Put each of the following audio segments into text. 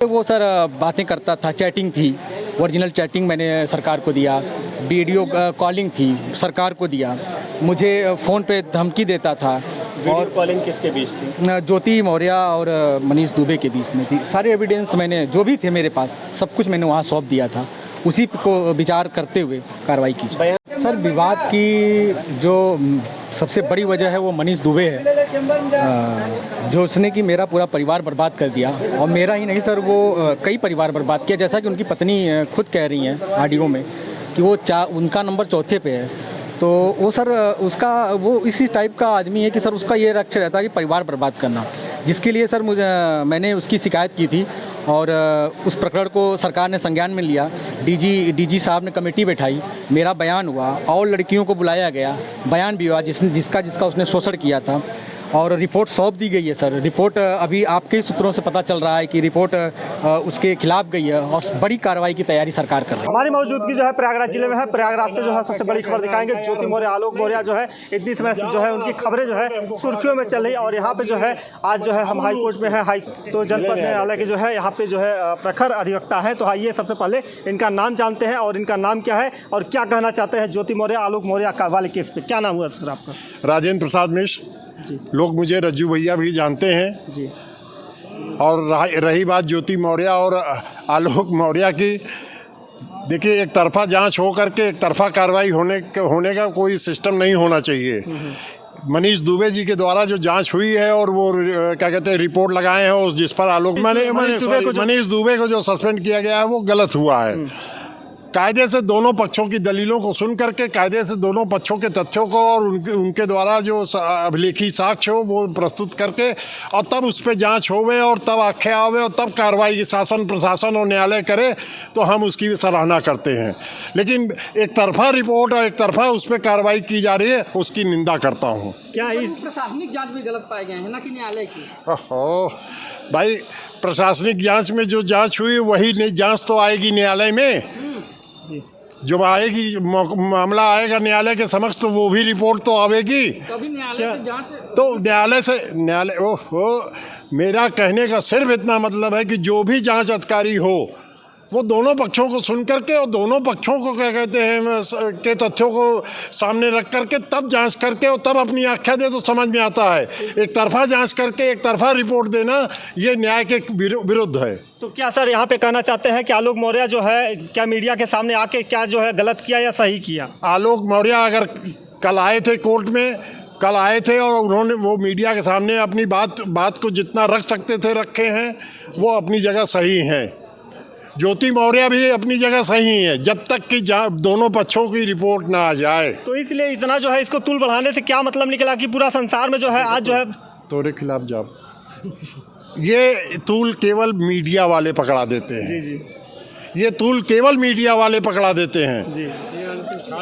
वो सर बातें करता था, चैटिंग थी, ओरिजिनल चैटिंग मैंने सरकार को दिया, वीडियो कॉलिंग थी, सरकार को दिया, मुझे फ़ोन पे धमकी देता था। और कॉलिंग किसके बीच थी? ज्योति मौर्य और मनीष दुबे के बीच में थी। सारे एविडेंस मैंने जो भी थे मेरे पास सब कुछ मैंने वहाँ सौंप दिया था, उसी को विचार करते हुए कार्रवाई की। सर विवाद की जो सबसे बड़ी वजह है वो मनीष दुबे है, जो उसने कि मेरा पूरा परिवार बर्बाद कर दिया। और मेरा ही नहीं सर, वो कई परिवार बर्बाद किया, जैसा कि उनकी पत्नी खुद कह रही हैं ऑडियो में कि वो उनका नंबर चौथे पे है। तो वो सर उसका वो इसी टाइप का आदमी है कि सर उसका ये लक्ष्य रहता है कि परिवार बर्बाद करना, जिसके लिए सर मैंने उसकी शिकायत की थी और उस प्रकरण को सरकार ने संज्ञान में लिया। डीजी साहब ने कमेटी बैठाई, मेरा बयान हुआ और लड़कियों को बुलाया गया, बयान भी हुआ जिसका उसने शोषण किया था और रिपोर्ट सौंप दी गई है। सर रिपोर्ट अभी आपके ही सूत्रों से पता चल रहा है कि रिपोर्ट उसके खिलाफ गई है और बड़ी कार्रवाई की तैयारी सरकार कर रही है। हमारी मौजूदगी जो है प्रयागराज जिले में है। प्रयागराज से जो है सबसे बड़ी खबर दिखाएंगे। ज्योति मौर्य, आलोक मौर्य जो है इतनी समय से जो है उनकी खबरें जो है सुर्खियों में चल रही। और यहाँ पे जो है आज जो है हम हाई कोर्ट में है, तो जनपद न्यायालय के जो है यहाँ पे जो है प्रखर अधिवक्ता है। तो आइए सबसे पहले इनका नाम जानते हैं और इनका नाम क्या है और क्या कहना चाहते हैं ज्योति मौर्य, आलोक मौर्य वाले केस पे। क्या नाम हुआ सर आपका? राजेंद्र प्रसाद मिश्र, लोग मुझे रज्जू भैया भी जानते हैं जी। और रही बात ज्योति मौर्य और आलोक मौर्य की, देखिए एक तरफा जांच हो करके एक तरफा कार्रवाई होने का कोई सिस्टम नहीं होना चाहिए। मनीष दुबे जी के द्वारा जो जांच हुई है और वो क्या कहते हैं रिपोर्ट लगाए हैं उस जिस पर आलोक मनीष दुबे को जो सस्पेंड किया गया है वो गलत हुआ है। कायदे से दोनों पक्षों की दलीलों को सुन करके, कायदे से दोनों पक्षों के तथ्यों को और उनके द्वारा जो अभिलेखी साक्ष्य हो वो प्रस्तुत करके और तब उस पर जांच होवे और तब आख्या आवे और तब कार्रवाई शासन प्रशासन और न्यायालय करे तो हम उसकी भी सराहना करते हैं। लेकिन एक तरफा रिपोर्ट और एक तरफा उस पर कार्रवाई की जा रही है, उसकी निंदा करता हूँ। क्या इस प्रशासनिक जांच में गलत पाए गए हैं ना कि न्यायालय की? ओहो भाई, प्रशासनिक जांच में जो जांच हुई वही जांच तो आएगी न्यायालय में। जो आएगी मामला आएगा न्यायालय के समक्ष तो वो भी रिपोर्ट तो आवेगी। कभी न्यायालय की जांच तो न्यायालय ओहो, मेरा कहने का सिर्फ इतना मतलब है कि जो भी जांच अधिकारी हो वो दोनों पक्षों को सुन करके और दोनों पक्षों को क्या कहते हैं के तथ्यों को सामने रख करके तब जांच करके और तब अपनी आख्या दे तो समझ में आता है। एक तरफा जांच करके एक तरफा रिपोर्ट देना ये न्याय के विरुद्ध है। तो क्या सर यहाँ पे कहना चाहते हैं कि आलोक मौर्य जो है क्या मीडिया के सामने आके क्या जो है गलत किया या सही किया? आलोक मौर्य अगर कल आए थे कोर्ट में, कल आए थे और उन्होंने वो मीडिया के सामने अपनी बात को जितना रख सकते थे रखे हैं, वो अपनी जगह सही हैं। ज्योति मौर्य भी अपनी जगह सही है जब तक कि दोनों पक्षों की रिपोर्ट ना आ जाए। तो इसलिए इतना जो है इसको तुल बढ़ाने से क्या मतलब निकला कि पूरा संसार में जो है आज जो है तोरे खिलाफ जाओ। ये तूल केवल मीडिया वाले पकड़ा देते हैं। जी। ये तूल केवल मीडिया वाले पकड़ा देते हैं। जी।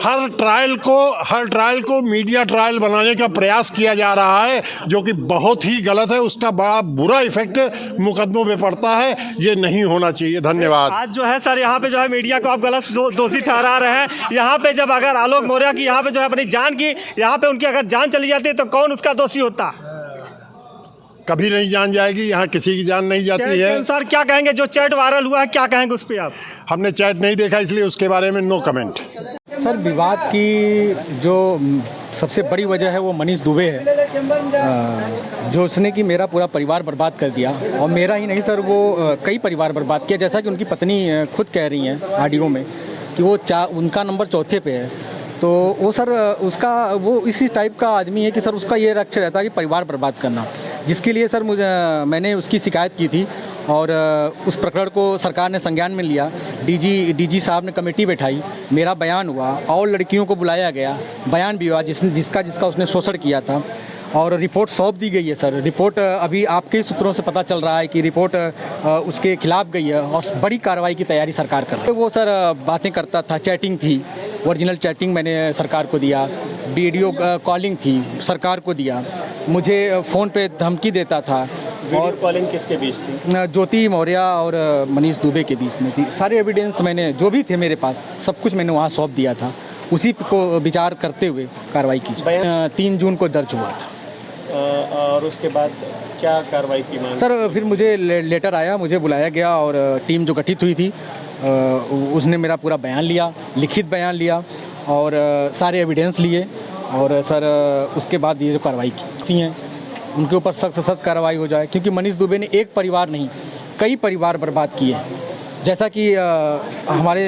हर ट्रायल को मीडिया ट्रायल बनाने का प्रयास किया जा रहा है जो कि बहुत ही गलत है। उसका बड़ा बुरा इफेक्ट मुकदमों में पड़ता है, ये नहीं होना चाहिए। धन्यवाद। आज जो है सर यहाँ पे जो है मीडिया को आप गलत दोषी ठहरा रहे हैं। यहाँ पे जब अगर आलोक मौर्य की यहाँ पे जो है अपनी जान की यहाँ पे उनकी अगर जान चली जाती है तो कौन उसका दोषी होता? कभी नहीं जान जाएगी, यहाँ किसी की जान नहीं जाती है। सर क्या कहेंगे जो चैट वायरल हुआ है, क्या कहेंगे उस पर आप? हमने चैट नहीं देखा इसलिए उसके बारे में नो कमेंट। सर विवाद की जो सबसे बड़ी वजह है वो मनीष दुबे है, जो उसने कि मेरा पूरा परिवार बर्बाद कर दिया। और मेरा ही नहीं सर, वो कई परिवार बर्बाद किया, जैसा कि उनकी पत्नी खुद कह रही हैं ऑडियो में कि वो उनका नंबर चौथे पे है। तो वो सर वो इसी टाइप का आदमी है कि सर उसका ये लक्ष्य रहता है कि परिवार बर्बाद करना, जिसके लिए सर मैंने उसकी शिकायत की थी और उस प्रकरण को सरकार ने संज्ञान में लिया। डीजी साहब ने कमेटी बैठाई, मेरा बयान हुआ और लड़कियों को बुलाया गया, बयान भी हुआ जिसका उसने शोषण किया था और रिपोर्ट सौंप दी गई है। सर रिपोर्ट अभी आपके ही सूत्रों से पता चल रहा है कि रिपोर्ट उसके खिलाफ गई है और बड़ी कार्रवाई की तैयारी सरकार कर रही है। वो सर बातें करता था, चैटिंग थी, ओरिजिनल चैटिंग मैंने सरकार को दिया, वीडियो कॉलिंग थी, सरकार को दिया, मुझे फ़ोन पे धमकी देता था। और कॉलिंग किसके बीच थी? ज्योति मौर्य और मनीष दुबे के बीच में थी। सारे एविडेंस मैंने जो भी थे मेरे पास सब कुछ मैंने वहाँ सौंप दिया था, उसी को विचार करते हुए कार्रवाई की। 3 जून को दर्ज हुआ था। और उसके बाद क्या कार्रवाई की मांग? सर फिर मुझे लेटर आया, मुझे बुलाया गया और टीम जो गठित हुई थी उसने मेरा पूरा बयान लिया, लिखित बयान लिया और सारे एविडेंस लिए और सर उसके बाद ये जो कार्रवाई की हैं उनके ऊपर सख्त से सख्त कार्रवाई हो जाए, क्योंकि मनीष दुबे ने एक परिवार नहीं कई परिवार बर्बाद किए हैं। जैसा कि हमारे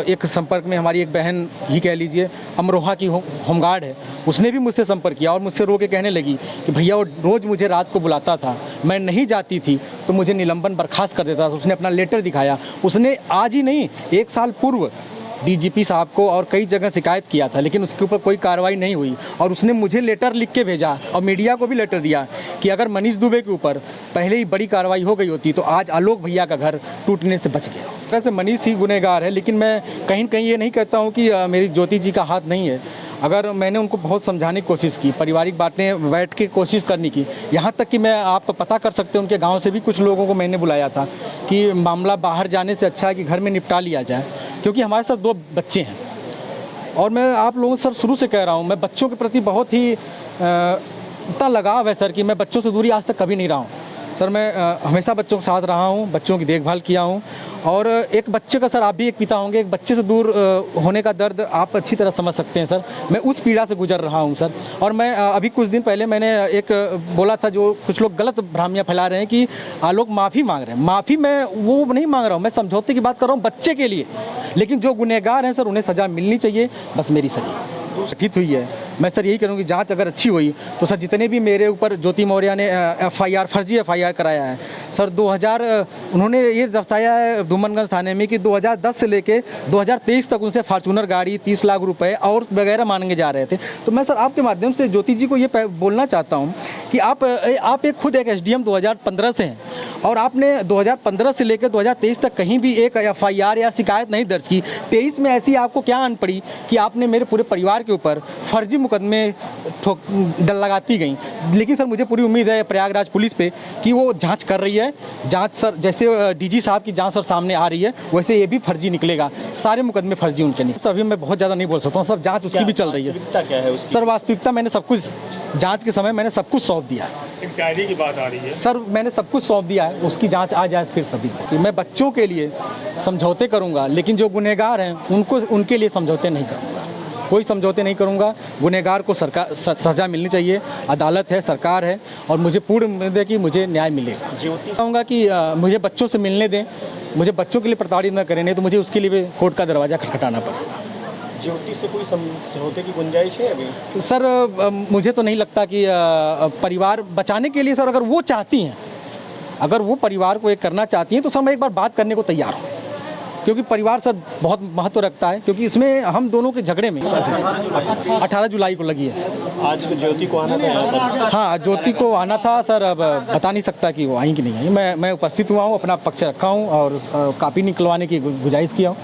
एक संपर्क में हमारी एक बहन ही कह लीजिए, अमरोहा की होमगार्ड है, उसने भी मुझसे संपर्क किया और मुझसे रो के कहने लगी कि भैया वो रोज़ मुझे रात को बुलाता था, मैं नहीं जाती थी तो मुझे निलंबन बर्खास्त कर देता था। उसने अपना लेटर दिखाया, उसने आज ही नहीं 1 साल पूर्व डीजीपी साहब को और कई जगह शिकायत किया था, लेकिन उसके ऊपर कोई कार्रवाई नहीं हुई और उसने मुझे लेटर लिख के भेजा और मीडिया को भी लेटर दिया कि अगर मनीष दुबे के ऊपर पहले ही बड़ी कार्रवाई हो गई होती तो आज आलोक भैया का घर टूटने से बच गया। वैसे मनीष ही गुनहगार है, लेकिन मैं कहीं न कहीं ये नहीं कहता हूँ कि मेरी ज्योति जी का हाथ नहीं है। अगर मैंने उनको बहुत समझाने की कोशिश की, पारिवारिक बातें बैठ के कोशिश करने की, यहाँ तक कि मैं आप पता कर सकते हैं उनके गांव से भी कुछ लोगों को मैंने बुलाया था कि मामला बाहर जाने से अच्छा है कि घर में निपटा लिया जाए, क्योंकि हमारे साथ 2 बच्चे हैं। और मैं आप लोगों से सर शुरू से कह रहा हूँ, मैं बच्चों के प्रति बहुत ही इतना लगाव है सर कि मैं बच्चों से दूरी आज तक कभी नहीं रहा हूँ। सर मैं हमेशा बच्चों के साथ रहा हूँ, बच्चों की देखभाल किया हूँ और एक बच्चे का, सर आप भी एक पिता होंगे, एक बच्चे से दूर होने का दर्द आप अच्छी तरह समझ सकते हैं सर। मैं उस पीड़ा से गुजर रहा हूँ सर। और मैं अभी कुछ दिन पहले मैंने एक बोला था, जो कुछ लोग गलत भ्रांतियाँ फैला रहे हैं कि आलोक माफ़ी मांग रहे हैं। माफ़ी मैं वो नहीं मांग रहा हूँ, मैं समझौते की बात कर रहा हूँ बच्चे के लिए, लेकिन जो गुनहगार हैं सर उन्हें सज़ा मिलनी चाहिए, बस मेरी सही गठित हुई है। मैं सर यही करूँगी, जांच अगर अच्छी हुई तो सर जितने भी मेरे ऊपर ज्योति मौर्य ने एफआईआर, फर्जी एफआईआर कराया है सर, 2000 उन्होंने ये दर्शाया है धूमनगंज थाने में कि 2010 से लेके 2023 तक उनसे फार्चूनर गाड़ी, 30 लाख रुपए और वगैरह मांगे जा रहे थे। तो मैं सर आपके माध्यम से ज्योति जी को ये बोलना चाहता हूँ कि आप एक खुद एक एसडीएम 2015 से हैं और आपने 2015 से लेकर 2023 तक कहीं भी एक एफआईआर या शिकायत नहीं दर्ज की। 23 में ऐसी आपको क्या आन पड़ी कि आपने मेरे पूरे परिवार के ऊपर फर्जी मुकदमे डल लगाती गई। लेकिन सर मुझे पूरी उम्मीद है प्रयागराज पुलिस पे कि वो जांच कर रही है। जांच सर जैसे डीजी साहब की जांच सर सामने आ रही है, वैसे ये भी फर्जी निकलेगा, सारे मुकदमे फर्जी उनके नहीं। सर अभी मैं बहुत ज़्यादा नहीं बोल सकता हूँ, सब जांच उसकी भी चल रही है। क्या है उसकी? सर वास्तविकता मैंने सब कुछ जांच के समय मैंने सब कुछ सौंप दिया। एक डायरी की बात आ रही है सर, मैंने सब कुछ सौंप दिया है, उसकी जांच आ जाए फिर सभी कि मैं बच्चों के लिए समझौते करूंगा, लेकिन जो गुनहगार हैं उनको उनके लिए समझौते नहीं करूंगा, कोई समझौते नहीं करूंगा। गुनहगार को सरकार सज़ा मिलनी चाहिए, अदालत है, सरकार है और मुझे पूर्ण उम्मीद है कि मुझे न्याय मिलेगा। चाहूँगा कि मुझे बच्चों से मिलने दें, मुझे बच्चों के लिए प्रताड़ित न करें, नहीं तो मुझे उसके लिए भी कोर्ट का दरवाज़ा खटखटाना पड़ेगा। ज्योति से कोई समझौते की गुंजाइश है अभी? सर मुझे तो नहीं लगता कि परिवार बचाने के लिए सर, अगर वो चाहती हैं, अगर वो परिवार को एक करना चाहती हैं तो सर मैं एक बार बात करने को तैयार हूँ, क्योंकि परिवार सर बहुत महत्व रखता है, क्योंकि इसमें हम दोनों के झगड़े में 18 जुलाई को लगी है सर। आज ज्योति को आना था यहाँ पर? हाँ, ज्योति को आना था सर, अब बता नहीं सकता कि वो आई कि नहीं आई। मैं उपस्थित हुआ हूँ, अपना पक्ष रखा हूँ और कापी निकलवाने की गुजारिश किया हूँ।